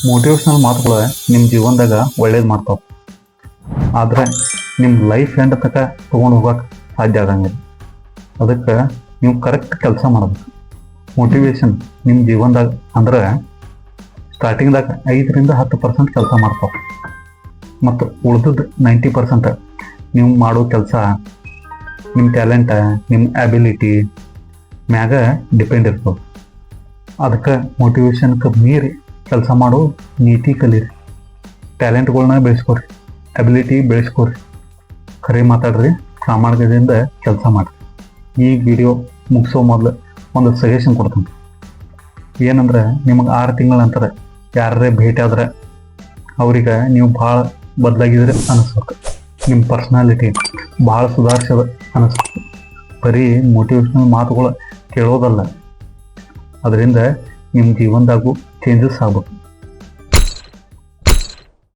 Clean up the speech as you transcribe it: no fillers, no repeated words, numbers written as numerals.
Motivational ಮಾತುಗಳು ನಿಮ್ಮ ಜೀವನದಾಗ ಒಳ್ಳೇದು ಮಾಡ್ತಾವೆ. ಆದರೆ ನಿಮ್ಮ ಲೈಫ್ ಎಂಡ್ ತನಕ ತೊಗೊಂಡು ಹೋಗಕ್ಕೆ ಸಾಧ್ಯ ಆಗಂಗಿಲ್ಲ. ಅದಕ್ಕೆ ನೀವು ಕರೆಕ್ಟ್ ಕೆಲಸ ಮಾಡಬೇಕು. ಮೋಟಿವೇಶನ್ ನಿಮ್ಮ ಜೀವನದಾಗ ಅಂದ್ರೆ ಸ್ಟಾರ್ಟಿಂಗ್ದಾಗ 5-10% ಕೆಲಸ ಮಾಡ್ತಾವೆ. ಮತ್ತು ಉಳಿದದ್ದು 90% ನೀವು ಮಾಡೋ ಕೆಲಸ ನಿಮ್ಮ ಟ್ಯಾಲೆಂಟ, ನಿಮ್ಮ ಎಬಿಲಿಟಿ ಮ್ಯಾಗ ಡಿಪೆಂಡ್ ಇರ್ತದೆ. ಅದಕ್ಕೆ ಮೋಟಿವೇಶನ್ಗೆ ಮೀರಿ ಕೆಲಸ ಮಾಡೋ ನೀತಿ ಕಲೀರಿ. ಟ್ಯಾಲೆಂಟ್ಗಳನ್ನ ಬೆಳೆಸ್ಕೊರಿ, ಎಬಿಲಿಟಿ ಬೆಳೆಸ್ಕೊರಿ, ಖರೆ ಮಾತಾಡ್ರಿ, ಪ್ರಾಮಾಣಿಕದಿಂದ ಕೆಲಸ ಮಾಡಿರಿ. ಈ ವಿಡಿಯೋ ಮುಗಿಸೋ ಮೊದಲು ಒಂದು ಸಜೆಷನ್ ಕೊಡ್ತೀನಿ. ಏನಂದ್ರೆ, ನಿಮಗೆ 6 ತಿಂಗಳ ನಂತರ ಯಾರೇ ಭೇಟಿ ಆದ್ರೆ ಅವ್ರಿಗೆ ನೀವು ಭಾಳ ಬದಲಾಗಿದ್ರೆ ಅನಿಸ್ಬೇಕು. ನಿಮ್ಮ ಪರ್ಸ್ನಾಲಿಟಿ ಭಾಳ ಸುಧಾರಿಸೋದು ಅನಿಸ್ಬೇಕು. ಬರೀ ಮೋಟಿವೇಶ್ನಲ್ ಮಾತುಗಳು ಕೇಳೋದಲ್ಲ, ಅದರಿಂದ ನಿಮ್ಮ ಜೀವನದಾಗೂ ಚೇಂಜಸ್ ಆಗ್ಬೇಕು.